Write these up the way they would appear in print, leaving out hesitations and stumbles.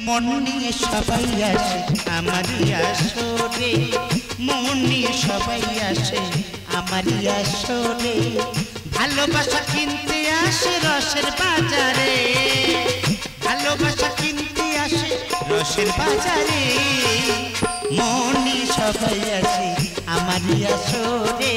মন নিয়ে সবাই আসে আমারই আসরে, মন নিয়ে সবাই আসে আমারই আসরে। ভালোবাসা কিনতে আসে রসের বাজারে, ভালোবাসা কিনতে আসে রসের বাজারে। মন নিয়ে সবাই আসে আমারই আসরে,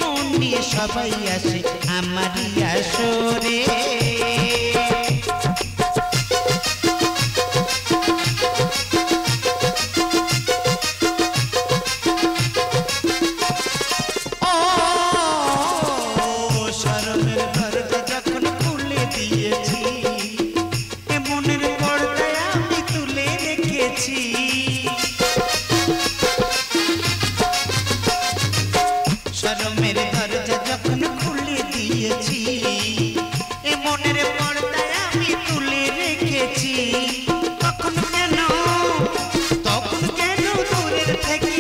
মন নিয়ে সবাই আসে আমারই আসরে। শরমের দরজা যখন খুলে দিয়েছি, এ মনের পর্দায় আমি তুলে রেখেছি। তখন কেন দূরের থেকে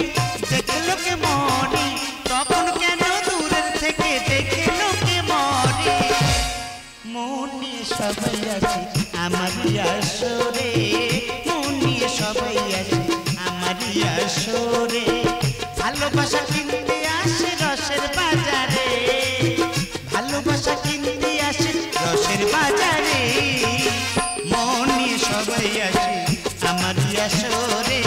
দেখলো কে মনি, তখন কেন দূরের থেকে দেখলো কে মনি। মন নিয়ে সবাই আছে আমারই আসরে, মন নিয়ে সবাই আছে আমারই আসরে। ভালোবাসা কিনতে আসে রসের বাজারে, ভালোবাসা কিনতে আসে রসের বাজারে। মন নিয়ে সবাই আসে আমারই আসরে,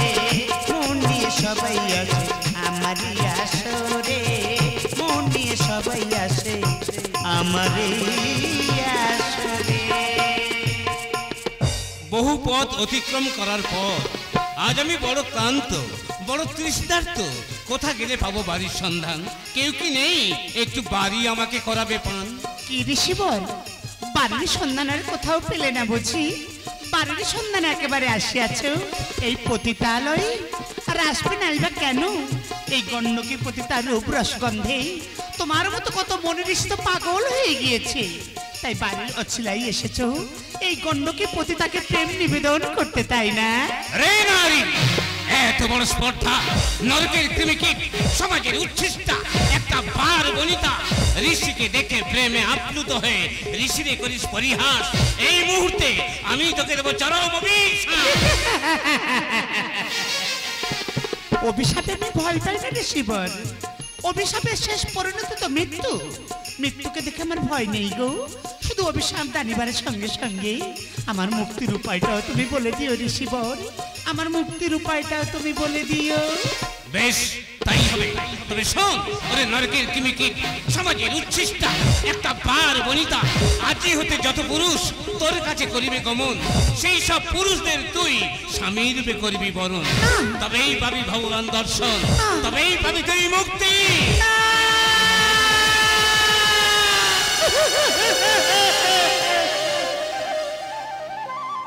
মন নিয়ে সবাই আসে আমারই আসরে, মন নিয়ে সবাই আসে আমারই আসরে। বহু পথ অতিক্রম করার পর আজ আমি বড় ক্লান্ত, বড় তৃষ্ণার্ত। কোথা গেলে পাবো বাড়ির সন্ধান? কেউ কি নেই একটু বাড়ি আমাকে করাবে পান? কি ঋষি বল, বাড়ির সন্ধান আর কোথাও পেলে না বুঝি? বাড়ির সন্ধান একেবারে আসিয়াছ এই পতিতালয়ে, আর আসবে নাই বা কেন? এই গণ্ডকী পতিতার রূপ রসগন্ধে তোমার মতো কত মনের তো পাগল হয়ে গিয়েছে, তাই বাড়ির অছিলাই এসেছ এই গণ্ডকী পতিতাকে প্রেম নিবেদন করতে, তাই না? রে নারী, এত বড় স্পর্ধা! নরকের কৃমিকীট, সমাজের উচ্ছিষ্টা একটা বার বনিতা ঋষিকে দেখে প্রেমে আপ্লুত হয়ে ঋষিরে করিস পরিহাস। এই মুহূর্তে আমি তোকে দেবো চরম অভিশাপ। অভিশাপে আমি ভয় পাই না ঋষিবর, অভিশাপের শেষ পরিণতি তো মৃত্যু। মৃত্যুকে দেখে আমার ভয় নেই গো, শুধু অভিশাপ জানিবারের সঙ্গে সঙ্গে আমার মুক্তির উপায়টাও তুমি বলে দিও ঋষিবর, আমার মুক্তির উপায়টাও তুমি বলে দিও। বেশ, তাই হবে। তবে শোন, ওরে নরকের কৃমিকীট, সমাজের উচ্ছিষ্টা একটা বার বনিতা, আজি হতে যত পুরুষ তোর কাছে করিবে গমন, সেই সব পুরুষদের তুই স্বামী রূপে করবি বরণ। তবেই পাবি ভগবান দর্শন, তবেই পাবি তুই মুক্তি।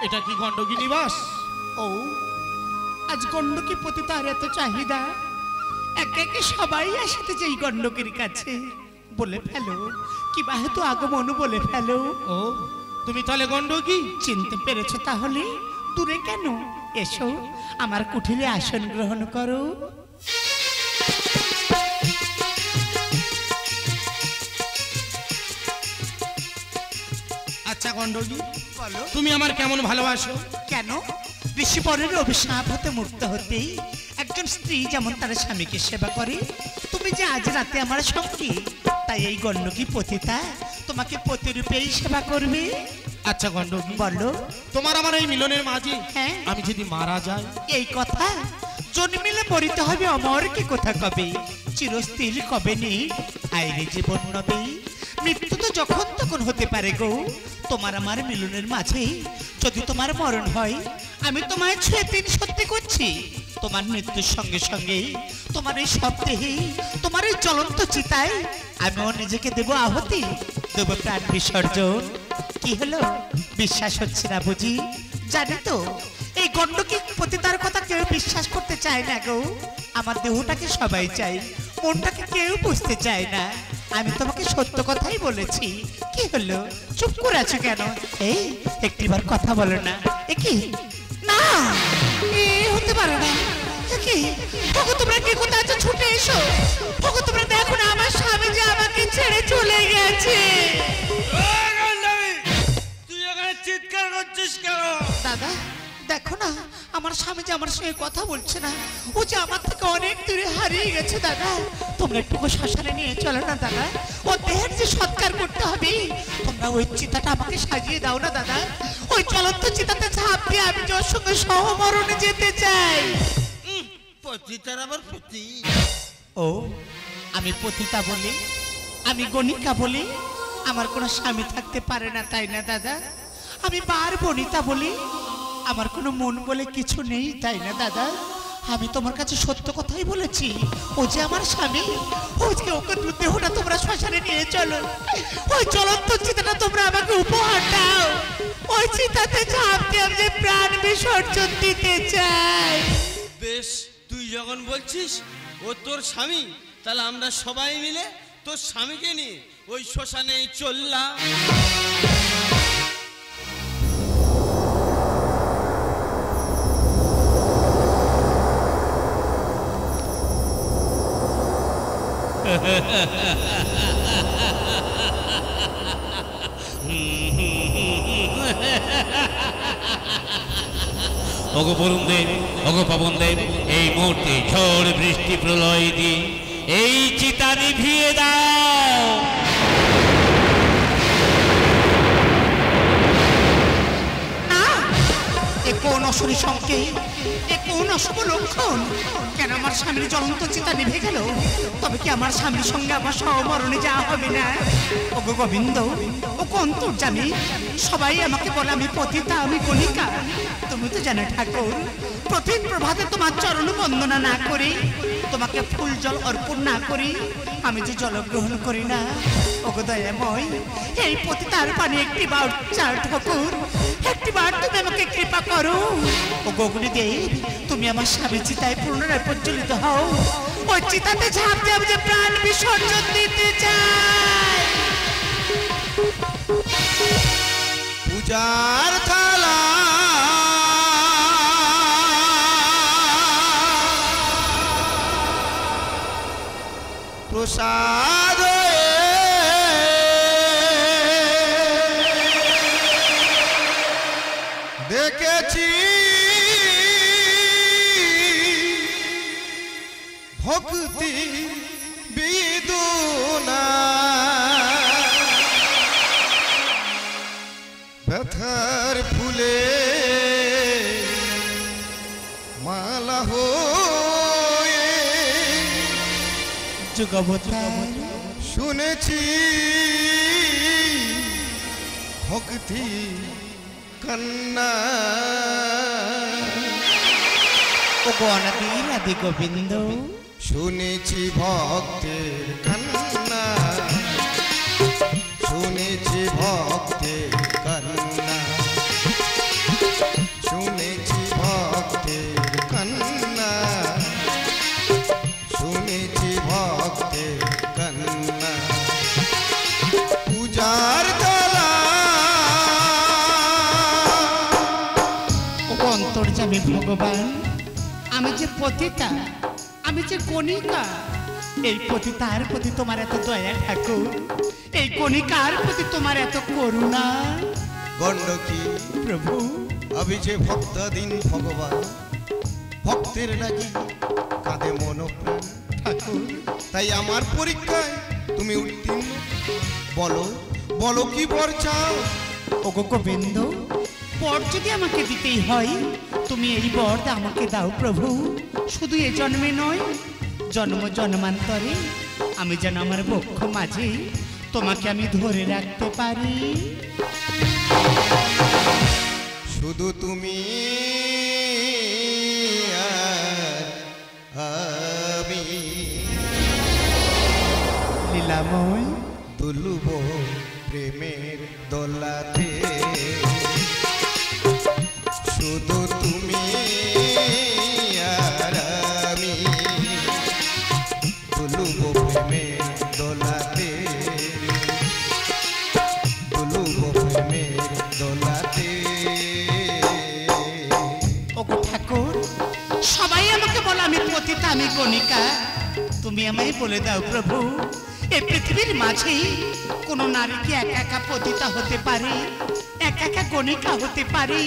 এটা কি গণ্ডকী নিবাস? ও, আজ গণ্ডকী পতিতার এত চাহিদা, একে একে সবাই আসতে চাই গণ্ডকীর কাছে। বলে ফেলো, কি বাহেতু আগমন বলে ফেলো। ও, তুমি তাহলে গণ্ডকী? চিনতে পেরেছো তাহলে? দূরে কেন, এসো আমার কুঠিরে আসন গ্রহণ করো। আচ্ছা গণ্ডকী, বলো তুমি আমার কেমন ভালোবাসো? কেন? ঋষিবরের অভিশাপ হতে মুক্ত হতেই একজন স্ত্রী যেমন তার স্বামীকে সেবা করে, তুমি যে আজ রাতে আমার সঙ্গী, তাই এই গণ্ডকী পতিতা তোমাকে পতিরূপেই সেবা করবে। আচ্ছা গণ্ডকী, বলো। তোমার আমার এই মিলনের মাঝে হ্যাঁ, আমি যদি মারা যাই? এই কথা জন্মিলে মরিতে হবে অমর, কি কথা কবে চিরস্থির কবে নেই, আইরে জীবন নবে। মৃত্যু তো যখন তখন হতে পারে গো, তোমার আমার মিলনের মাঝে যদি তোমার মরণ হয়, আমি তোমায় ছুঁয়ে তিন সত্যি করছি, তোমার মৃত্যুর সঙ্গে সঙ্গে তোমার এই শব্দেহে, তোমার এই জ্বলন্ত চিতায় আমিও নিজেকে দেব আহুতি, দেব প্রাণ বিসর্জন। কি হলো, বিশ্বাস হচ্ছে না বুঝি? জানি তো এই গণ্ডকী পতিতার কথা কেউ বিশ্বাস করতে চায় না গো, আমার দেহটাকে সবাই চাই, মনটাকে কেউ বুঝতে চায় না। আমি তোমাকে সত্য কথাই বলেছি, কি হলো চুপ করে আছো কেন? এই একটিবার কথা বলো না। কি না, এ হতে পারে না। কি তোমরা কি কোথায় আছো, ছুটে এসো। তোমরা দেখো না আমার স্বামী যে আমাকে ছেড়ে চলে গেছে। তুই এখানে চিৎকার করছিস কেন? দাদা দেখো আমার স্বামী যে আমার সঙ্গে কথা বলছে না, ও যে আমার থেকে অনেক দূরে হারিয়ে গেছে দাদা। তোমরা একটু শ্মশানে নিয়ে চলো না দাদা, ও দেহের যে সৎকার করতে হবে, তোমরা ওই চিতাটা আমাকে সাজিয়ে দাও না দাদা। ওই চলন্ত চিতাতে ঝাঁপ দিয়ে আমি ওর সঙ্গে সহমরণে যেতে চাই। পতিতার আবার পতি? ও আমি পতিতা বলি, আমি গণিকা বলি, আমার কোনো স্বামী থাকতে পারে না তাই না দাদা? আমি বার বনিতা বলি, আমার কোনো মন বলে কিছু নেই তাই না দাদা? আমি তোমার কাছে সত্য কথাই বলেছি, ও যে আমার স্বামী। ওকে ওকে দেহটা তোমরা শ্মশানে নিয়ে চলো, ওই চলন্ত চিতাটা তোমরা আমাকে উপহার দাও। ওই চিতাতে ঝাঁপ দিয়ে আমি যে প্রাণ বিসর্জন দিতে চাই। বেশ, তুই যখন বলছিস ও তোর স্বামী, তাহলে আমরা সবাই মিলে তোর স্বামীকে নিয়ে ওই শ্মশানে চললাম। ওগো বরুণ দেব, ওগো পবন দেব, এই মুহূর্তে ঝড় বৃষ্টি প্রলয় দিয়ে এই চিতা নিভিয়ে দাও। এ কোন অসুরি সংকেত, এ কোন অশুভ লক্ষণ? কেন আমার স্বামীর জ্বলন্ত চিতা নিভে গেল? তবে কি আমার স্বামীর সঙ্গে আমার সহমরণে যাওয়া হবে না? ও গো গোবিন্দ, ও কোন অন্তর্যামী, সবাই আমাকে বলে আমি পতিতা, আমি গণিকা। তুমি তো জানো ঠাকুর, প্রতি প্রভাতে তোমার চরণ বন্দনা না করি, তোমাকে ফুল জল অর্পণ না করি, আমি যে জল গ্রহণ করি না। ও গো দয়াময়, এই পতিতার পানে একটি বার চার ঠাকুর, একটি বার তুমি আমাকে কৃপা করো। ও গগনী দেব, তুমি আমার স্বামী চিতায় পুনরায় প্রজ্বলিত হও। ওই চিতাতে ঝাঁপ দিয়ে আমি যে প্রাণ বিসর্জন দিতে চাই। পূজার থালা প্রসাদ দেখেছি ভক্তি বেদনা, ব্যথার ফুলে মালা হয়ে যুগবতার শুনেছি ভক্তি কান্না। ও গো অনাদির আদি গোবিন্দ, শুনেছি ভক্তের কান্না, শুনেছি ভক্তের কান্না, শুনেছি ভক্তের কান্না, শুনেছি ভক্তের কান্না। পূজার তলা ও অন্তর্যামী ভগবান, আমি যে পতিতা, আমি যে কণিকা, এই পতিতার প্রতি তোমার এত দয়া ঠাকুর, এই কণিকার প্রতি তোমার এত করুণা। গণ্ডকী প্রভু, আমি যে ভক্তাধীন ভগবান, ভক্তের লাগি কাঁদে মনপ্রাণ ঠাকুর, তাই আমার পরীক্ষায় তুমি উত্তীর্ণ। বলো বলো কি বর চাও? ও গো গোবিন্দ, বর যদি আমাকে দিতেই হয়, তুমি এই বর আমাকে দাও প্রভু। শুধু এ জন্মে নয়, জন্ম জন্মান্তরে আমি যেন আমার বক্ষ মাঝে তোমাকে আমি ধরে রাখতে পারি। শুধু তুমি আর আমি লীলাময় দুলুব প্রেমের দোলাতে, শুধু তুমি আর আমি দুলুব প্রেমের দোলাতে, দুলুব প্রেমের দোলাতে। ও গো ঠাকুর, সবাই আমাকে বলে আমি পতিতা, আমি কণিকা, তুমি আমায় বলে দাও প্রভু, এই পৃথিবীর মাঝে কোন নারী কি একা একা পতিতা হতে পারে, একা একা গণিকা হতে পারে?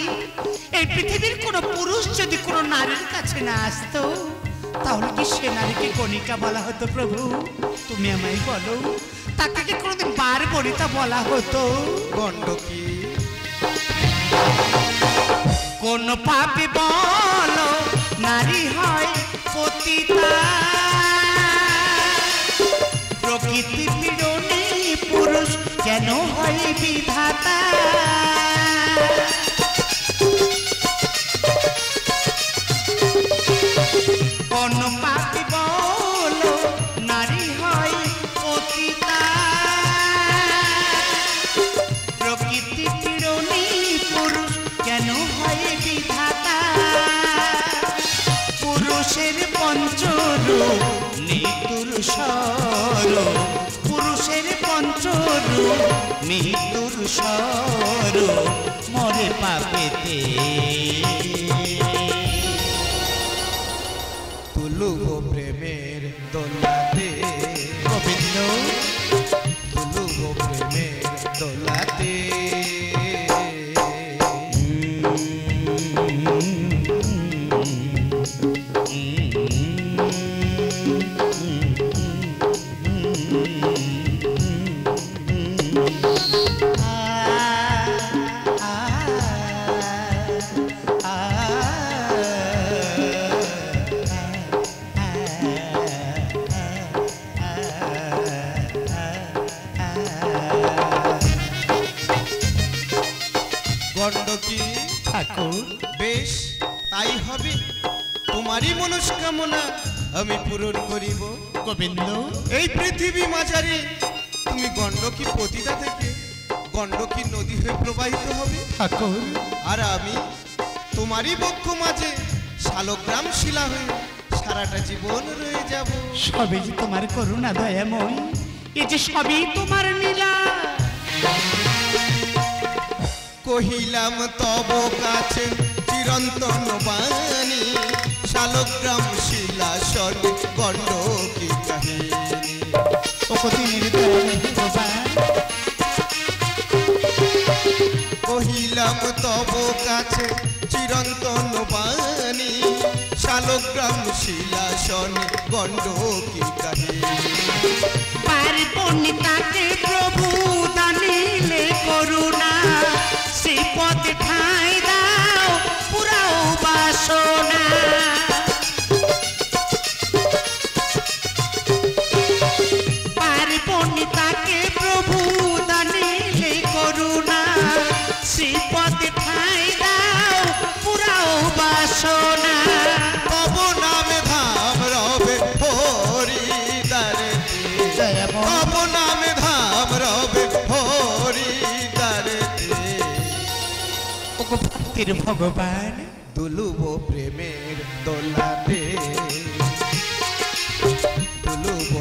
এই পৃথিবীর কোন পুরুষ যদি কোন নারীর কাছে না আসতো, তাহলে কি সে নারীকে গণিকা বলা হতো? প্রভু তুমি আমায় বলো, তাকে কি কোনোদিন বার বনিতা বলা হতো? গণ্ডকী কোন পাপে বলো নারী হয় পতিতা? প্রকৃতি পীড়নে পুরুষ কেন হয় বিধাতা? কোন পাপে বলো নারী হয় পতিতা? প্রকৃতি পীড়নে পুরুষ কেন হয় বিধাতা? পুরুষের পঞ্চরূপ নিতুর স্বরূপ, পুরুষের পঞ্চরূপ নিতুর স্বরূপ মরে পাপেতে। তুলুব প্রেমের দোলাতে গোবিন্দ তুলুব প্রেমের দোলাতে। গণ্ডকী ঠাকুর বেশ তাই হবে, তোমারই মনস্কামনা আমি পূরণ করিব। গোবিন্দ এই পৃথিবী মাঝারে তুমি গণ্ডকী পতিতা থেকে গণ্ডকী নদী হয়ে প্রবাহিত হবে, ঠাকুর আর আমি তোমারই বক্ষ মাঝে শালগ্রাম শিলা হয়ে সারাটা জীবন রয়ে যাব। সবই যে তোমার করুণা দয়াময়, এ যে সবই তোমার লীলা। কহিলাম তব কাছে চিরন্তন বাণী, শালগ্রাম শিলা সনে গণ্ডকী কাহিনী। ও কতিনের দয়াময় ভগবান, কহিলাম তব কাছে চিরন্তন বাণী, শালগ্রাম শিলা সনে গণ্ডকী কাহিনী। পার্বণিতাকে প্রভু দানিলে করুণা, সে পথে ঠাঁই দাও পুরাও বাসনা। পার্বণিতাকে প্রভু দানিলে করুণা, সে পথে ঠাঁই দাও পুরাও বাসনা। তব নামে ধাম রবে হরিদারে, তব নামে ধাম রবে হরিদারে। ও ভক্তির ভগবান, দুলুব প্রেমের দোলাতে তুলুব